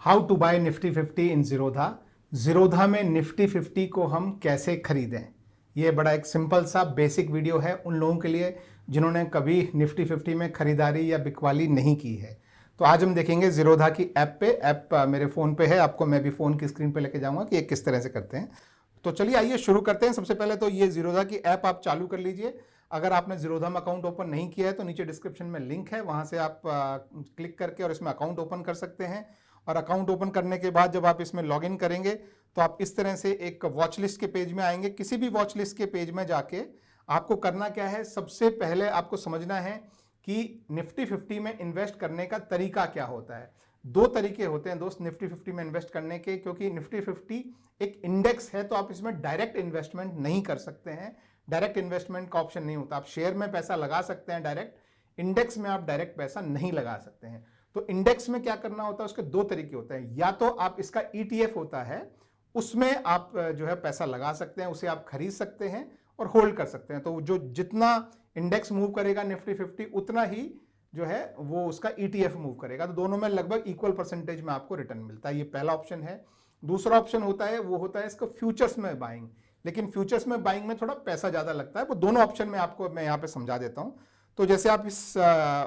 How to bye Nifty 50 इन जीरोधा। जीरोधा में Nifty 50 को हम कैसे खरीदें, ये बड़ा एक सिंपल सा बेसिक वीडियो है उन लोगों के लिए जिन्होंने कभी निफ्टी 50 में खरीदारी या बिकवाली नहीं की है। तो आज हम देखेंगे जीरोधा की ऐप पे। ऐप मेरे फ़ोन पे है, आपको मैं भी फ़ोन की स्क्रीन पे लेके जाऊंगा कि ये किस तरह से करते हैं। तो चलिए आइए शुरू करते हैं। सबसे पहले तो ये जीरोधा की ऐप आप चालू कर लीजिए। अगर आपने जीरोधा में अकाउंट ओपन नहीं किया है तो नीचे डिस्क्रिप्शन में लिंक है, वहां से आप क्लिक करके और इसमें अकाउंट ओपन कर सकते हैं। और अकाउंट ओपन करने के बाद जब आप इसमें लॉगिन करेंगे तो आप इस तरह से एक वॉच लिस्ट के पेज में आएंगे। किसी भी वॉच लिस्ट के पेज में जाके आपको करना क्या है, सबसे पहले आपको समझना है कि निफ्टी 50 में इन्वेस्ट करने का तरीका क्या होता है। दो तरीके होते हैं दोस्त निफ्टी 50 में इन्वेस्ट करने के, क्योंकि निफ्टी 50 एक इंडेक्स है तो आप इसमें डायरेक्ट इन्वेस्टमेंट नहीं कर सकते हैं। डायरेक्ट इन्वेस्टमेंट का ऑप्शन नहीं होता। आप शेयर में पैसा लगा सकते हैं डायरेक्ट, इंडेक्स में आप डायरेक्ट पैसा नहीं लगा सकते हैं। तो इंडेक्स में क्या करना होता है, उसके दो तरीके होते हैं। या तो आप इसका ईटीएफ होता है, उसमें आप जो है पैसा लगा सकते हैं, उसे आप खरीद सकते हैं और होल्ड कर सकते हैं। तो जो जितना इंडेक्स मूव करेगा निफ्टी 50 उतना ही जो है वो उसका ईटीएफ मूव करेगा। तो दोनों में लगभग इक्वल परसेंटेज में आपको रिटर्न मिलता है। ये पहला ऑप्शन है। दूसरा ऑप्शन होता है वो होता है इसका फ्यूचर्स में बाइंग, लेकिन फ्यूचर्स में बाइंग में थोड़ा पैसा ज्यादा लगता है। वो दोनों ऑप्शन में आपको मैं यहाँ पे समझा देता हूँ। तो जैसे आप इस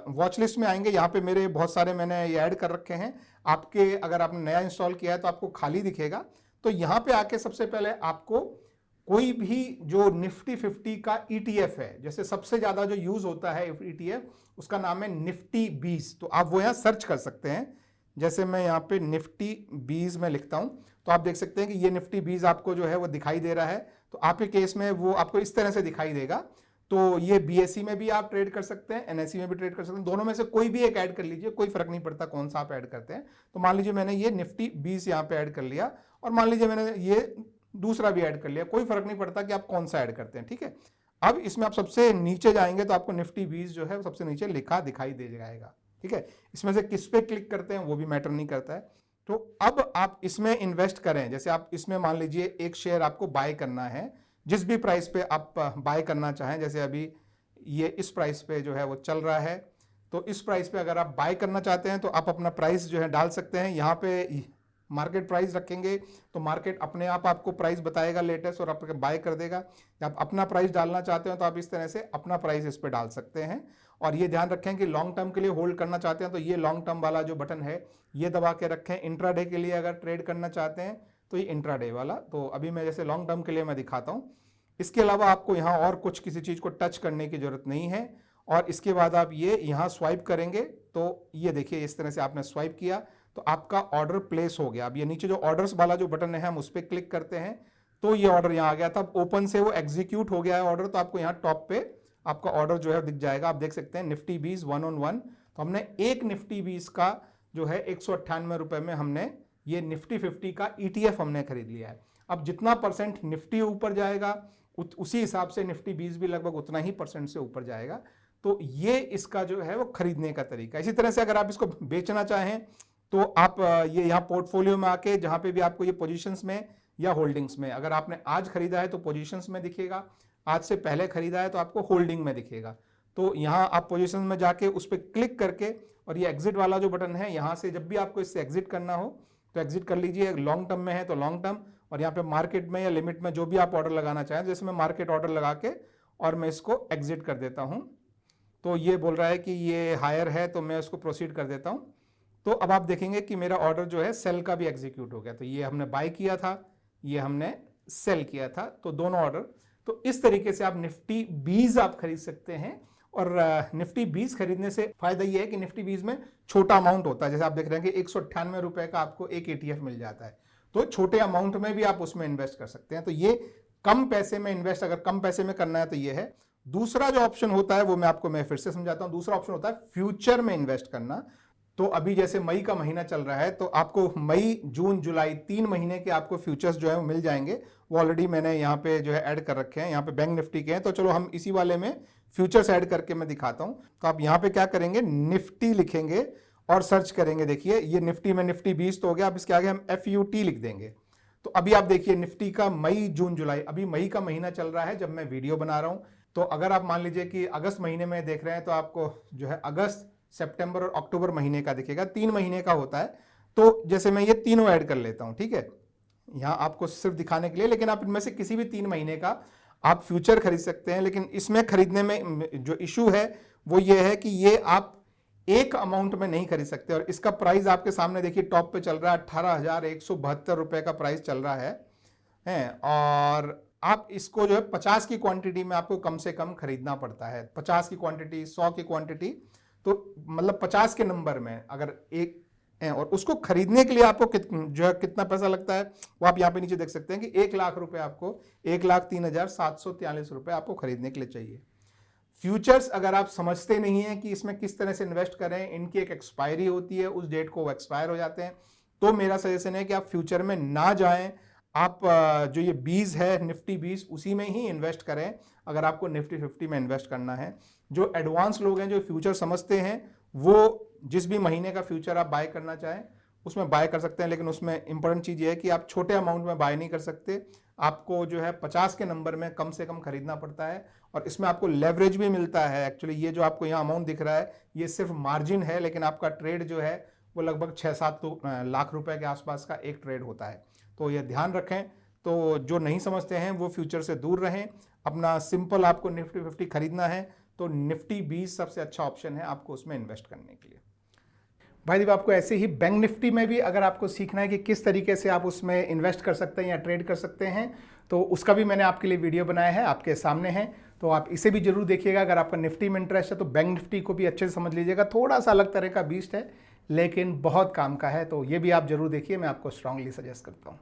वॉच लिस्ट में आएंगे, यहाँ पे मेरे बहुत सारे मैंने ये ऐड कर रखे हैं। आपके अगर आपने नया इंस्टॉल किया है तो आपको खाली दिखेगा। तो यहाँ पे आके सबसे पहले आपको कोई भी जो निफ्टी 50 का ईटीएफ है, जैसे सबसे ज्यादा जो यूज होता है ईटीएफ, उसका नाम है निफ्टी 20। तो आप वो यहाँ सर्च कर सकते हैं। जैसे मैं यहाँ पे निफ्टी 20 में लिखता हूँ तो आप देख सकते हैं कि ये निफ्टी 20 आपको जो है वो दिखाई दे रहा है। तो आपके केस में वो आपको इस तरह से दिखाई देगा। तो ये बीएसई में भी आप ट्रेड कर सकते हैं, एनएसई में भी ट्रेड कर सकते हैं। दोनों में से कोई भी एक ऐड कर लीजिए, कोई फर्क नहीं पड़ता कौन सा आप ऐड करते हैं। तो मान लीजिए मैंने ये निफ्टी 20 यहाँ पे ऐड कर लिया, और मान लीजिए मैंने ये दूसरा भी ऐड कर लिया, कोई फर्क नहीं पड़ता कि आप कौन सा ऐड करते हैं। ठीक है। अब इसमें आप सबसे नीचे जाएंगे तो आपको निफ्टी 20 जो है सबसे नीचे लिखा दिखाई दे जाएगा। ठीक है। इसमें से किस पे क्लिक करते हैं वो भी मैटर नहीं करता है। तो अब आप इसमें इन्वेस्ट करें। जैसे आप इसमें मान लीजिए एक शेयर आपको बाय करना है, जिस भी प्राइस पे आप बाय करना चाहें। जैसे अभी ये इस प्राइस पे जो है वो चल रहा है, तो इस प्राइस पे अगर आप बाय करना चाहते हैं तो आप अपना प्राइस जो है डाल सकते हैं। यहाँ पे मार्केट प्राइस रखेंगे तो मार्केट अपने आप आपको प्राइस बताएगा लेटेस्ट, और आप बाय कर देगा। या आप अपना प्राइस डालना चाहते हो तो आप इस तरह से अपना प्राइस इस पे डाल सकते हैं। और ये ध्यान रखें कि लॉन्ग टर्म के लिए होल्ड करना चाहते हैं तो ये लॉन्ग टर्म वाला जो बटन है ये दबा के रखें। इंट्राडे के लिए अगर ट्रेड करना चाहते हैं तो ये इंट्राडे वाला। तो अभी मैं जैसे लॉन्ग टर्म के लिए मैं दिखाता हूँ। इसके अलावा आपको यहाँ और कुछ किसी चीज़ को टच करने की जरूरत नहीं है। और इसके बाद आप ये यहाँ स्वाइप करेंगे तो ये देखिए इस तरह से आपने स्वाइप किया तो आपका ऑर्डर प्लेस हो गया। अब ये नीचे जो ऑर्डर्स वाला जो बटन है हम उस पर क्लिक करते हैं तो ये ऑर्डर यहाँ आ गया था। ओपन से वो एग्जीक्यूट हो गया है ऑर्डर। तो आपको यहाँ टॉप पे आपका ऑर्डर जो है दिख जाएगा। आप देख सकते हैं निफ्टी 20 1 on 1। तो हमने एक निफ्टी 20 का जो है 198 रुपए में हमने ये निफ्टी 50 का ईटीएफ हमने खरीद लिया है। अब जितना परसेंट निफ्टी ऊपर जाएगा उसी हिसाब से निफ्टी 20 भी लगभग उतना ही परसेंट से ऊपर जाएगा। तो ये इसका जो है वो खरीदने का तरीका। इसी तरह से अगर आप इसको बेचना चाहें तो आप ये यहाँ पोर्टफोलियो में आके जहां पे भी आपको ये पोजीशंस में या होल्डिंग्स में, अगर आपने आज खरीदा है तो पोजीशंस में दिखेगा, आज से पहले खरीदा है तो आपको होल्डिंग में दिखेगा। तो यहाँ आप पोजीशन में जाके उस पर क्लिक करके, और ये एग्जिट वाला जो बटन है यहाँ से जब भी आपको इससे एग्जिट करना हो तो एग्जिट कर लीजिए। लॉन्ग टर्म में है तो लॉन्ग टर्म, और यहाँ पे मार्केट में या लिमिट में जो भी आप ऑर्डर लगाना चाहें, जैसे मैं मार्केट ऑर्डर लगा के और मैं इसको एग्जिट कर देता हूँ। तो ये बोल रहा है कि ये हायर है तो मैं उसको प्रोसीड कर देता हूँ। तो अब आप देखेंगे कि मेरा ऑर्डर जो है सेल का भी एग्जीक्यूट हो गया। तो ये हमने बाय किया था, ये हमने सेल किया था, तो दोनों ऑर्डर। तो इस तरीके से आप निफ्टी 20 आप खरीद सकते हैं। और निफ्टी 20 खरीदने से फायदा ये है कि निफ्टी 20 में छोटा अमाउंट होता है। जैसे आप देख रहे हैं कि 198 रुपए का आपको एक ईटीएफ मिल जाता है। तो छोटे अमाउंट में भी आप उसमें इन्वेस्ट कर सकते हैं। तो ये कम पैसे में इन्वेस्ट अगर कम पैसे में करना है तो ये है। दूसरा जो ऑप्शन होता है वो मैं फिर से समझाता हूं। दूसरा ऑप्शन होता है फ्यूचर में इन्वेस्ट करना। तो अभी जैसे मई का महीना चल रहा है तो आपको मई जून जुलाई 3 महीने के आपको फ्यूचर्स जो है वो मिल जाएंगे। वो ऑलरेडी मैंने यहाँ पे जो है ऐड कर रखे हैं। यहाँ पे बैंक निफ्टी के हैं, तो चलो हम इसी वाले में फ्यूचर्स ऐड करके मैं दिखाता हूँ। तो आप यहाँ पे क्या करेंगे, निफ्टी लिखेंगे और सर्च करेंगे। देखिए ये निफ्टी में निफ्टी 20 तो हो गया। अब इसके आगे हम FUT लिख देंगे। तो अभी आप देखिए निफ्टी का मई जून जुलाई, अभी मई का महीना चल रहा है जब मैं वीडियो बना रहा हूँ। तो अगर आप मान लीजिए कि अगस्त महीने में देख रहे हैं तो आपको जो है अगस्त, सितंबर और अक्टूबर महीने का दिखेगा। 3 महीने का होता है। तो जैसे मैं ये तीनों ऐड कर लेता हूं, ठीक है, यहां आपको सिर्फ दिखाने के लिए, लेकिन आप इनमें से किसी भी 3 महीने का आप फ्यूचर खरीद सकते हैं। लेकिन इसमें खरीदने में जो इशू है वो ये है कि ये आप एक अमाउंट में नहीं खरीद सकते, और इसका प्राइस आपके सामने देखिए टॉप पे चल रहा है 18,172 रुपए का प्राइस चल रहा है। और आप इसको जो है 50 की क्वांटिटी में आपको कम से कम खरीदना पड़ता है, 50 की क्वांटिटी, 100 की क्वांटिटी, तो मतलब 50 के नंबर में अगर एक, और उसको खरीदने के लिए आपको जो है कितना पैसा लगता है वो आप यहाँ पे नीचे देख सकते हैं कि 1 लाख रुपए आपको, 1,03,743 रुपए आपको खरीदने के लिए चाहिए। फ्यूचर्स अगर आप समझते नहीं हैं कि इसमें किस तरह से इन्वेस्ट करें, इनकी एक एक्सपायरी होती है, उस डेट को वो एक्सपायर हो जाते हैं, तो मेरा सजेशन है कि आप फ्यूचर में ना जाएं, आप जो ये 20 है निफ्टी 20 उसी में ही इन्वेस्ट करें अगर आपको निफ्टी 50 में इन्वेस्ट करना है। जो एडवांस लोग हैं, जो फ्यूचर समझते हैं, वो जिस भी महीने का फ्यूचर आप बाय करना चाहें उसमें बाय कर सकते हैं, लेकिन उसमें इंपॉर्टेंट चीज़ ये है कि आप छोटे अमाउंट में बाय नहीं कर सकते, आपको जो है 50 के नंबर में कम से कम खरीदना पड़ता है, और इसमें आपको लेवरेज भी मिलता है। एक्चुअली ये जो आपको यहाँ अमाउंट दिख रहा है ये सिर्फ मार्जिन है, लेकिन आपका ट्रेड जो है वो लगभग 6-7 लाख रुपए के आसपास का एक ट्रेड होता है, तो ये ध्यान रखें। तो जो नहीं समझते हैं वो फ्यूचर से दूर रहें, अपना सिंपल आपको निफ्टी 50 खरीदना है तो निफ्टी 20 सबसे अच्छा ऑप्शन है आपको उसमें इन्वेस्ट करने के लिए। भाई जब आपको ऐसे ही बैंक निफ्टी में भी अगर आपको सीखना है कि किस तरीके से आप उसमें इन्वेस्ट कर सकते हैं या ट्रेड कर सकते हैं, तो उसका भी मैंने आपके लिए वीडियो बनाया है, आपके सामने है, तो आप इसे भी जरूर देखिएगा। अगर आपका निफ्टी में इंटरेस्ट है तो बैंक निफ्टी को भी अच्छे से समझ लीजिएगा, थोड़ा सा अलग तरह का बीस्ट है लेकिन बहुत काम का है, तो ये भी आप जरूर देखिए, मैं आपको स्ट्रांगली सजेस्ट करता हूँ।